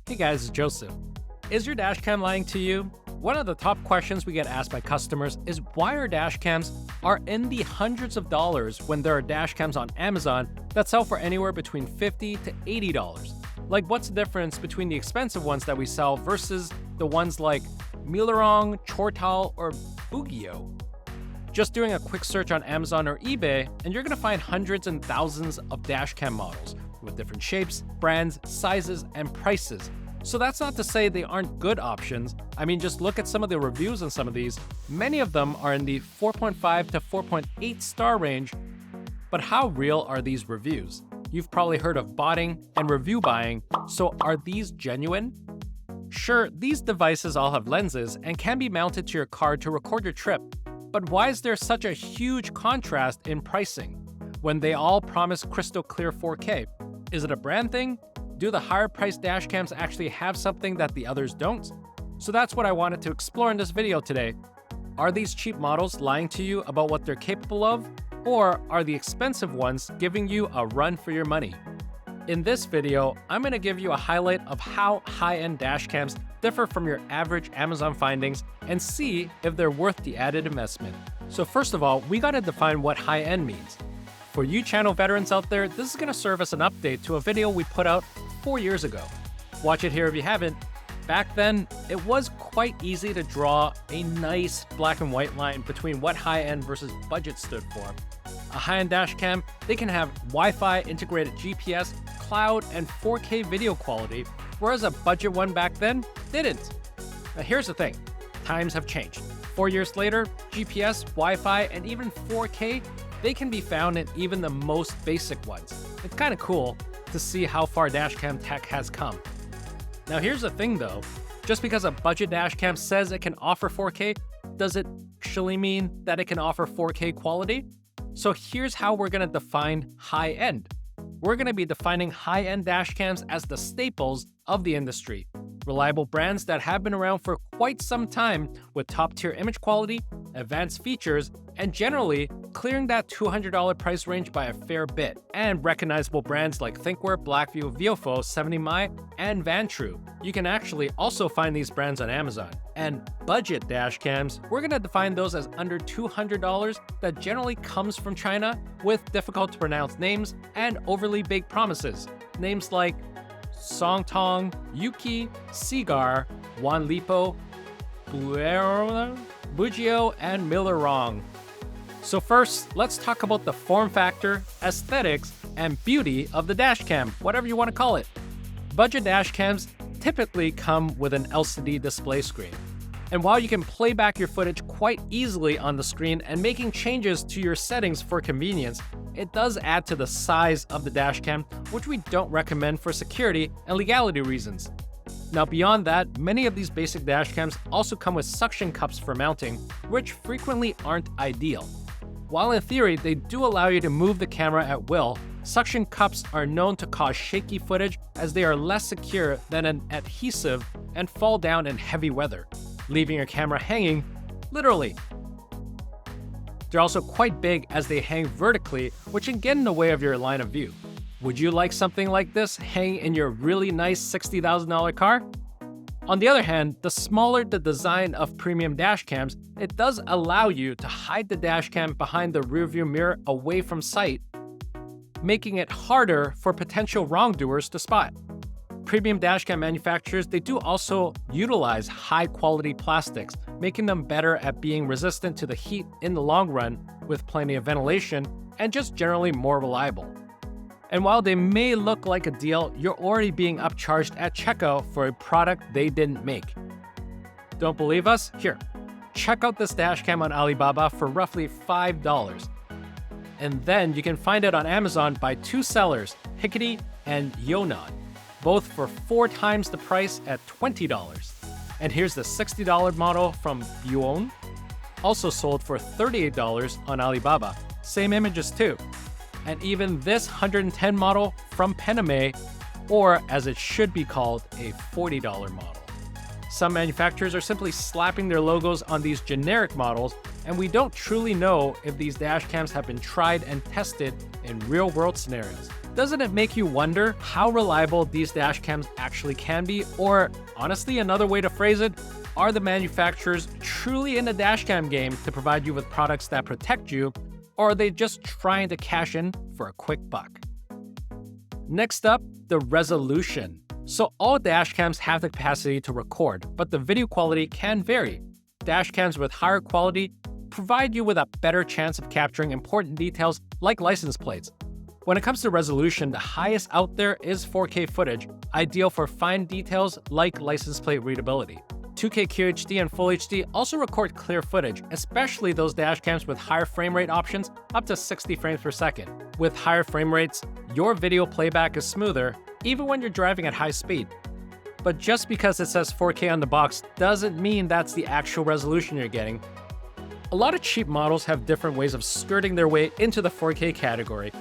Hey guys, it's Joseph. Is your dashcam lying to you? One of the top questions we get asked by customers is why our dashcams are in the hundreds of dollars when there are dashcams on Amazon that sell for anywhere between $50 to $80. Like, what's the difference between the expensive ones that we sell versus the ones like Milarong, Chortal, or Bugio? Just doing a quick search on Amazon or eBay, and you're gonna find hundreds and thousands of dashcam models with different shapes, brands, sizes, and prices. So that's not to say they aren't good options. I mean, just look at some of the reviews on some of these. Many of them are in the 4.5 to 4.8 star range, but how real are these reviews? You've probably heard of botting and review buying, so are these genuine? Sure, these devices all have lenses and can be mounted to your car to record your trip, but why is there such a huge contrast in pricing when they all promise crystal clear 4K? Is it a brand thing? Do the higher priced dashcams actually have something that the others don't? So that's what I wanted to explore in this video today. Are these cheap models lying to you about what they're capable of? Or are the expensive ones giving you a run for your money? In this video, I'm going to give you a highlight of how high-end dashcams differ from your average Amazon findings and see if they're worth the added investment. So first of all, we got to define what high-end means. For you channel veterans out there, this is going to serve as an update to a video we put out 4 years ago. Watch it here if you haven't. Back then, it was quite easy to draw a nice black and white line between what high-end versus budget stood for. A high-end dashcam, they can have Wi-Fi, integrated GPS, cloud, and 4K video quality, whereas a budget one back then didn't. Now here's the thing, times have changed. 4 years later, GPS, Wi-Fi, and even 4K, they can be found in even the most basic ones. It's kind of cool to see how far dashcam tech has come. Now here's the thing though, just because a budget dashcam says it can offer 4K, does it actually mean that it can offer 4K quality? So here's how we're going to define high-end. We're going to be defining high-end dashcams as the staples of the industry. Reliable brands that have been around for quite some time with top-tier image quality, advanced features, and generally clearing that $200 price range by a fair bit, and recognizable brands like Thinkware, Blackview, Viofo, 70mi, and Vantrue. You can actually also find these brands on Amazon. And budget dashcams, we're going to define those as under $200 that generally comes from China with difficult to pronounce names and overly big promises. Names like Songtong, Yuki, Cigar, Wanlipo, Bugio, and Milarong. So first, let's talk about the form factor, aesthetics, and beauty of the dashcam, whatever you want to call it. Budget dashcams typically come with an LCD display screen. And while you can play back your footage quite easily on the screen and making changes to your settings for convenience, it does add to the size of the dashcam, which we don't recommend for security and legality reasons. Now beyond that, many of these basic dashcams also come with suction cups for mounting, which frequently aren't ideal. While in theory they do allow you to move the camera at will, suction cups are known to cause shaky footage as they are less secure than an adhesive and fall down in heavy weather, leaving your camera hanging, literally. They're also quite big as they hang vertically, which can get in the way of your line of view. Would you like something like this hanging in your really nice $60,000 car? On the other hand, the smaller the design of premium dashcams, it does allow you to hide the dashcam behind the rearview mirror away from sight, making it harder for potential wrongdoers to spot. Premium dashcam manufacturers, they do also utilize high-quality plastics, making them better at being resistant to the heat in the long run with plenty of ventilation and just generally more reliable. And while they may look like a deal, you're already being upcharged at checkout for a product they didn't make. Don't believe us? Here, check out this dashcam on Alibaba for roughly $5. And then you can find it on Amazon by two sellers, Hickety and Yonod, both for 4 times the price at $20. And here's the $60 model from Yuon, also sold for $38 on Alibaba. Same images too. And even this 110 model from Pename, or as it should be called, a $40 model. Some manufacturers are simply slapping their logos on these generic models, and we don't truly know if these dashcams have been tried and tested in real-world scenarios. Doesn't it make you wonder how reliable these dash cams actually can be? Or honestly, another way to phrase it, are the manufacturers truly in the dashcam game to provide you with products that protect you, or are they just trying to cash in for a quick buck? Next up, the resolution. So all dashcams have the capacity to record, but the video quality can vary. Dashcams with higher quality provide you with a better chance of capturing important details like license plates. When it comes to resolution, the highest out there is 4K footage, ideal for fine details like license plate readability. 2K QHD and Full HD also record clear footage, especially those dashcams with higher frame rate options up to 60 frames per second. With higher frame rates, your video playback is smoother, even when you're driving at high speed. But just because it says 4K on the box doesn't mean that's the actual resolution you're getting. A lot of cheap models have different ways of skirting their way into the 4K category,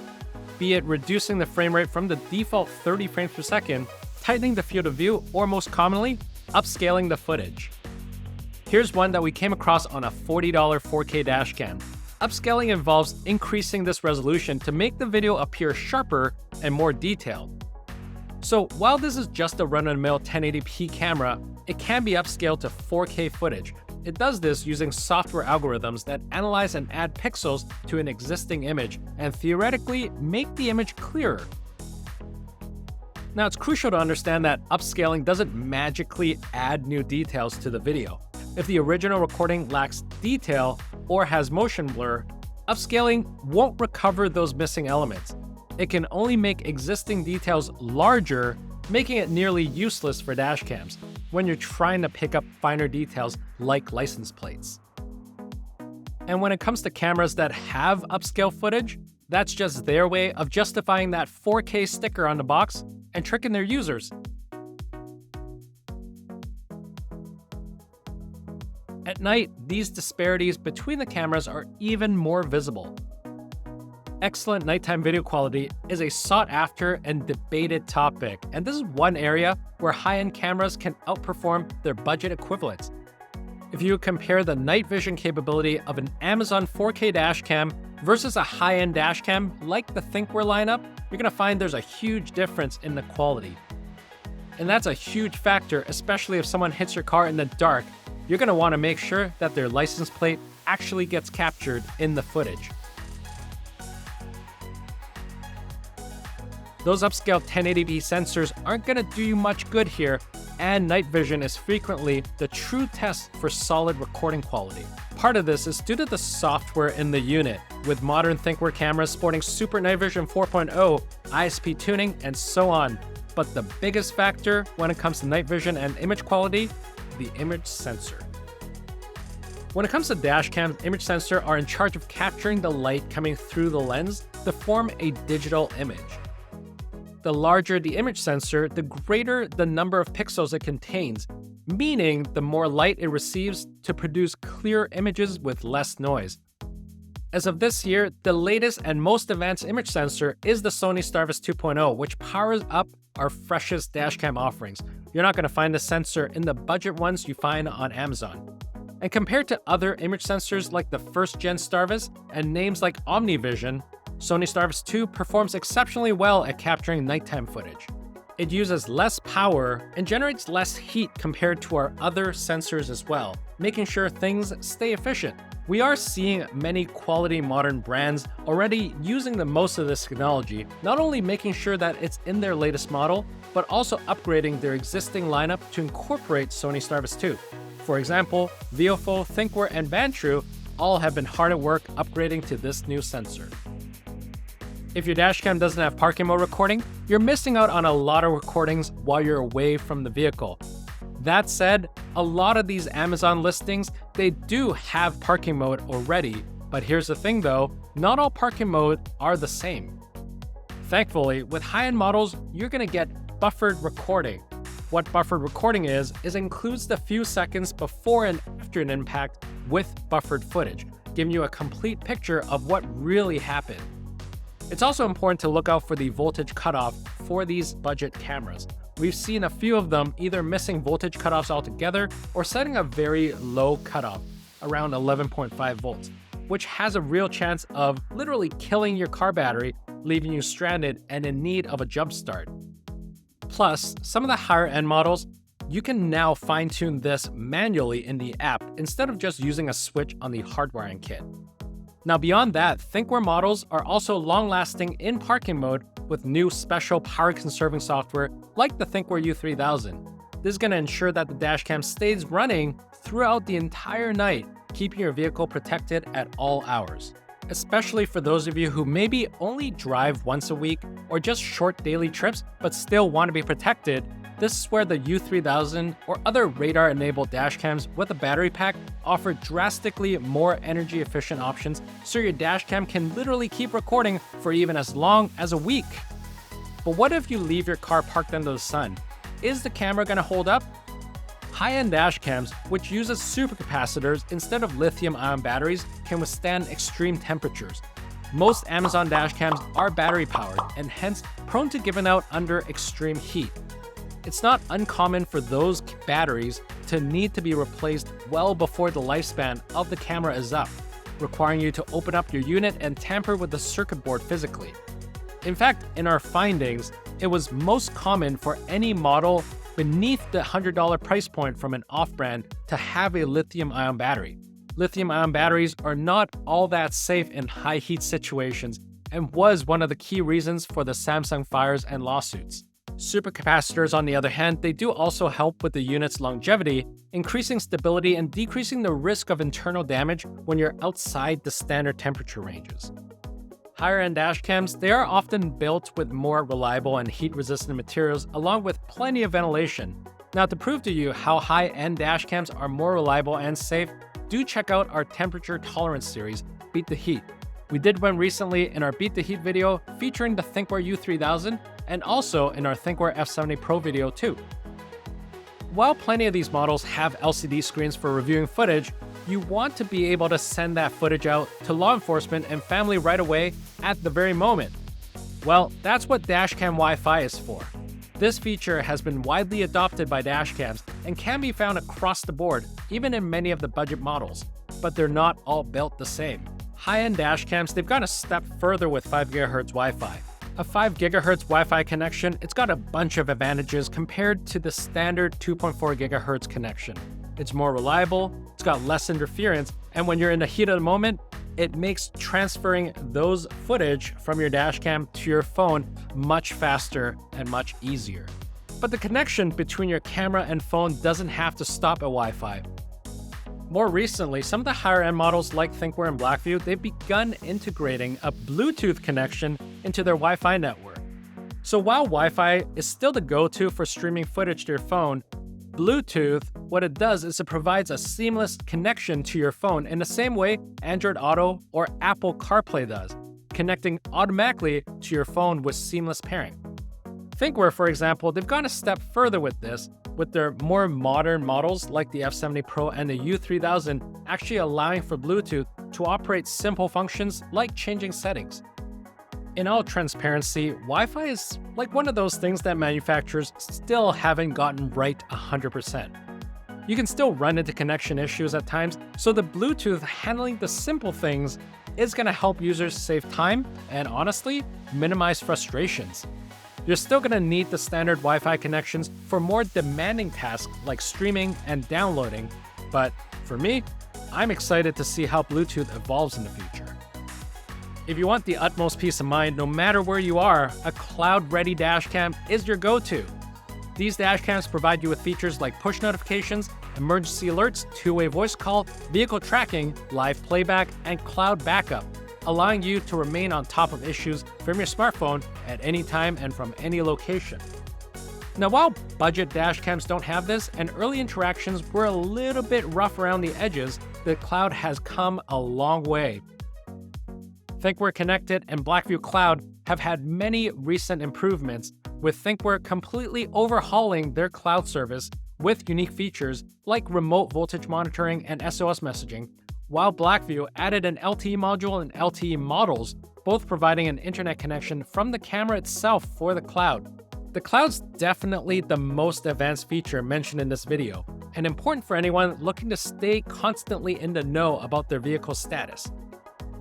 be it reducing the frame rate from the default 30 frames per second, tightening the field of view, or most commonly, upscaling the footage. Here's one that we came across on a $40 4K dashcam. Upscaling involves increasing this resolution to make the video appear sharper and more detailed. So while this is just a run-of-the-mill 1080p camera, it can be upscaled to 4K footage. It does this using software algorithms that analyze and add pixels to an existing image and theoretically make the image clearer. Now, it's crucial to understand that upscaling doesn't magically add new details to the video. If the original recording lacks detail or has motion blur, upscaling won't recover those missing elements. It can only make existing details larger, making it nearly useless for dashcams when you're trying to pick up finer details like license plates. And when it comes to cameras that have upscale footage, that's just their way of justifying that 4K sticker on the box and tricking their users. At night, these disparities between the cameras are even more visible. Excellent nighttime video quality is a sought-after and debated topic, and this is one area where high-end cameras can outperform their budget equivalents. If you compare the night vision capability of an Amazon 4K dashcam versus a high-end dashcam like the Thinkware lineup, you're going to find there's a huge difference in the quality. And that's a huge factor, especially if someone hits your car in the dark. You're going to want to make sure that their license plate actually gets captured in the footage. Those upscaled 1080p sensors aren't going to do you much good here, and night vision is frequently the true test for solid recording quality. Part of this is due to the software in the unit, with modern Thinkware cameras sporting Super Night Vision 4.0, ISP tuning, and so on. But the biggest factor when it comes to night vision and image quality, the image sensor. When it comes to dashcams, image sensor are in charge of capturing the light coming through the lens to form a digital image. The larger the image sensor, the greater the number of pixels it contains, meaning the more light it receives to produce clear images with less noise. As of this year, the latest and most advanced image sensor is the Sony Starvis 2.0, which powers up our freshest dashcam offerings. You're not going to find the sensor in the budget ones you find on Amazon. And compared to other image sensors like the first-gen Starvis and names like OmniVision, Sony Starvis 2 performs exceptionally well at capturing nighttime footage. It uses less power and generates less heat compared to our other sensors as well, making sure things stay efficient. We are seeing many quality modern brands already using the most of this technology, not only making sure that it's in their latest model, but also upgrading their existing lineup to incorporate Sony Starvis 2. For example, Viofo, Thinkware, and Vantrue all have been hard at work upgrading to this new sensor. If your dashcam doesn't have parking mode recording, you're missing out on a lot of recordings while you're away from the vehicle. That said, a lot of these Amazon listings, they do have parking mode already, but here's the thing though, not all parking mode are the same. Thankfully, with high-end models, you're gonna get buffered recording. What buffered recording is includes the few seconds before and after an impact with buffered footage, giving you a complete picture of what really happened. It's also important to look out for the voltage cutoff for these budget cameras. We've seen a few of them either missing voltage cutoffs altogether or setting a very low cutoff, around 11.5 volts, which has a real chance of literally killing your car battery leaving you stranded and in need of a jump start. Plus, some of the higher-end models, you can now fine-tune this manually in the app instead of just using a switch on the hardwiring kit. Now beyond that, thinkware models are also long-lasting in parking mode with new special power-conserving software like the thinkware U3000. This is going to ensure that the dashcam stays running throughout the entire night, keeping your vehicle protected at all hours. Especially for those of you who maybe only drive once a week or just short daily trips but still want to be protected, this is where the U3000 or other radar-enabled dashcams with a battery pack offer drastically more energy-efficient options so your dashcam can literally keep recording for even as long as a week. But what if you leave your car parked under the sun? Is the camera going to hold up? High-end dashcams, which uses supercapacitors instead of lithium-ion batteries, can withstand extreme temperatures. Most Amazon dashcams are battery-powered and hence prone to giving out under extreme heat. It's not uncommon for those batteries to need to be replaced well before the lifespan of the camera is up, requiring you to open up your unit and tamper with the circuit board physically. In fact, in our findings, it was most common for any model beneath the $100 price point from an off-brand to have a lithium-ion battery. Lithium-ion batteries are not all that safe in high heat situations and was one of the key reasons for the Samsung fires and lawsuits. Supercapacitors, on the other hand, they do also help with the unit's longevity, increasing stability and decreasing the risk of internal damage when you're outside the standard temperature ranges. Higher-end dashcams, they are often built with more reliable and heat-resistant materials along with plenty of ventilation. Now, to prove to you how high-end dashcams are more reliable and safe, do check out our temperature tolerance series, Beat the Heat. We did one recently in our Beat the Heat video featuring the thinkware U3000 and also in our thinkware F70 Pro video too. While plenty of these models have LCD screens for reviewing footage, you want to be able to send that footage out to law enforcement and family right away at the very moment. Well, that's what dashcam Wi-Fi is for. This feature has been widely adopted by dashcams and can be found across the board, even in many of the budget models, but they're not all built the same. High-end dashcams, they've gone a step further with 5 GHz Wi-Fi. A 5 GHz Wi-Fi connection, it's got a bunch of advantages compared to the standard 2.4 GHz connection. It's more reliable, it's got less interference, and when you're in the heat of the moment, it makes transferring those footage from your dashcam to your phone much faster and much easier. But the connection between your camera and phone doesn't have to stop at Wi-Fi. More recently, some of the higher-end models like thinkware and Blackview, they've begun integrating a Bluetooth connection into their Wi-Fi network. So while Wi-Fi is still the go-to for streaming footage to your phone, Bluetooth, what it does is it provides a seamless connection to your phone in the same way Android Auto or Apple CarPlay does, connecting automatically to your phone with seamless pairing. Thinkware, for example, they've gone a step further with this, with their more modern models like the F70 Pro and the U3000 actually allowing for Bluetooth to operate simple functions like changing settings. In all transparency, Wi-Fi is like one of those things that manufacturers still haven't gotten right 100%. You can still run into connection issues at times, so the Bluetooth handling the simple things is going to help users save time and honestly, minimize frustrations. You're still going to need the standard Wi-Fi connections for more demanding tasks like streaming and downloading, but for me, I'm excited to see how Bluetooth evolves in the future. If you want the utmost peace of mind, no matter where you are, a cloud-ready dashcam is your go-to. These dashcams provide you with features like push notifications, emergency alerts, two-way voice call, vehicle tracking, live playback, and cloud backup, allowing you to remain on top of issues from your smartphone at any time and from any location. Now, while budget dashcams don't have this, and early interactions were a little bit rough around the edges, the cloud has come a long way. Thinkware Connected and Blackview Cloud have had many recent improvements, with Thinkware completely overhauling their cloud service with unique features like remote voltage monitoring and SOS messaging, while Blackview added an LTE module and LTE models, both providing an internet connection from the camera itself for the cloud. The cloud's definitely the most advanced feature mentioned in this video, and important for anyone looking to stay constantly in the know about their vehicle status.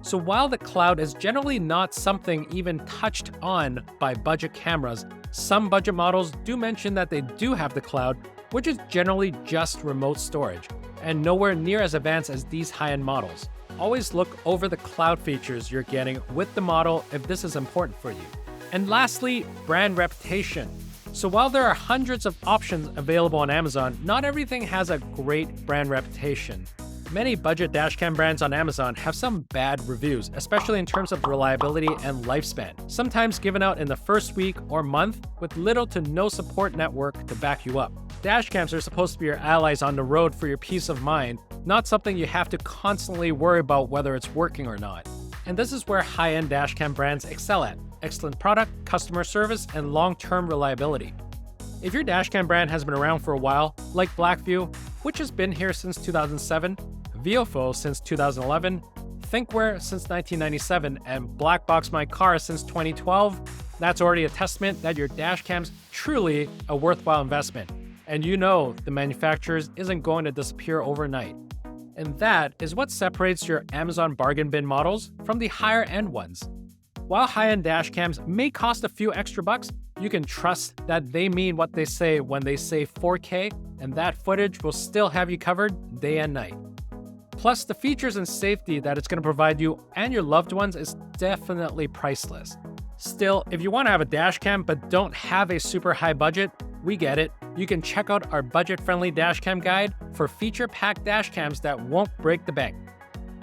So while the cloud is generally not something even touched on by budget cameras, some budget models do mention that they do have the cloud, which is generally just remote storage, and nowhere near as advanced as these high-end models. Always look over the cloud features you're getting with the model if this is important for you. And lastly, brand reputation. So while there are hundreds of options available on Amazon, not everything has a great brand reputation. Many budget dashcam brands on Amazon have some bad reviews, especially in terms of reliability and lifespan, sometimes given out in the first week or month with little to no support network to back you up. Dashcams are supposed to be your allies on the road for your peace of mind, not something you have to constantly worry about whether it's working or not. And this is where high-end dashcam brands excel at: excellent product, customer service, and long-term reliability. If your dashcam brand has been around for a while, like Blackview, which has been here since 2007, Viofo since 2011, Thinkware since 1997, and BlackboxMyCar since 2012, that's already a testament that your dashcam's truly a worthwhile investment. And you know the manufacturers isn't going to disappear overnight. And that is what separates your Amazon bargain bin models from the higher end ones. While high-end dashcams may cost a few extra bucks, you can trust that they mean what they say when they say 4K, and that footage will still have you covered day and night. Plus, the features and safety that it's going to provide you and your loved ones is definitely priceless. Still, if you want to have a dashcam but don't have a super high budget, we get it. You can check out our budget-friendly dashcam guide for feature-packed dashcams that won't break the bank.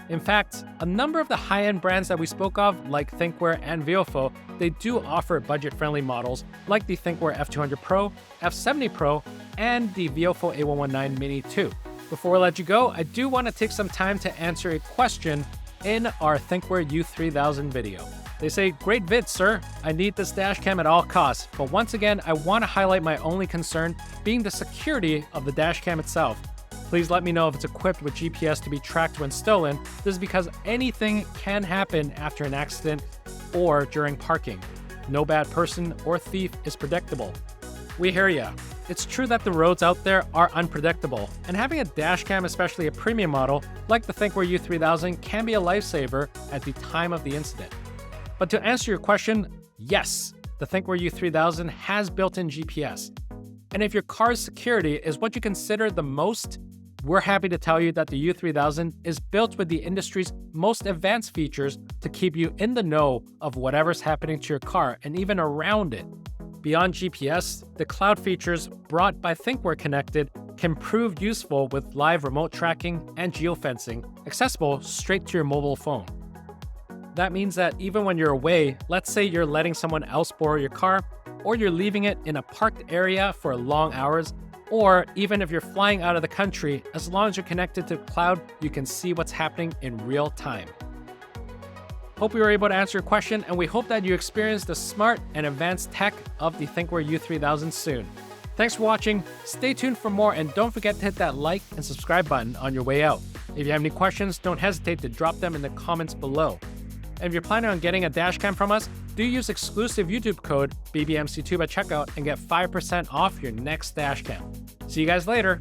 In fact, a number of the high-end brands that we spoke of, like Thinkware and Viofo, they do offer budget-friendly models like the Thinkware F200 Pro, F70 Pro, and the Viofo A119 Mini 2. Before I let you go, I do want to take some time to answer a question in our Thinkware U3000 video. They say, "Great vid, sir. I need this dashcam at all costs." But once again, I want to highlight my only concern being the security of the dashcam itself. Please let me know if it's equipped with GPS to be tracked when stolen. This is because anything can happen after an accident or during parking. No bad person or thief is predictable. We hear ya. It's true that the roads out there are unpredictable, and having a dashcam, especially a premium model like the Thinkware U3000, can be a lifesaver at the time of the incident. But to answer your question, yes, the Thinkware U3000 has built-in GPS. And if your car's security is what you consider the most, we're happy to tell you that the U3000 is built with the industry's most advanced features to keep you in the know of whatever's happening to your car and even around it. Beyond GPS, the cloud features brought by Thinkware Connected can prove useful with live remote tracking and geofencing, accessible straight to your mobile phone. That means that even when you're away, let's say you're letting someone else borrow your car, or you're leaving it in a parked area for long hours, or even if you're flying out of the country, as long as you're connected to the cloud, you can see what's happening in real time. Hope we were able to answer your question, and we hope that you experience the smart and advanced tech of the Thinkware U3000 soon. Thanks for watching, stay tuned for more, and don't forget to hit that like and subscribe button on your way out. If you have any questions, don't hesitate to drop them in the comments below. And if you're planning on getting a dashcam from us, do use exclusive YouTube code BBMC2 at checkout and get 5% off your next dashcam. See you guys later.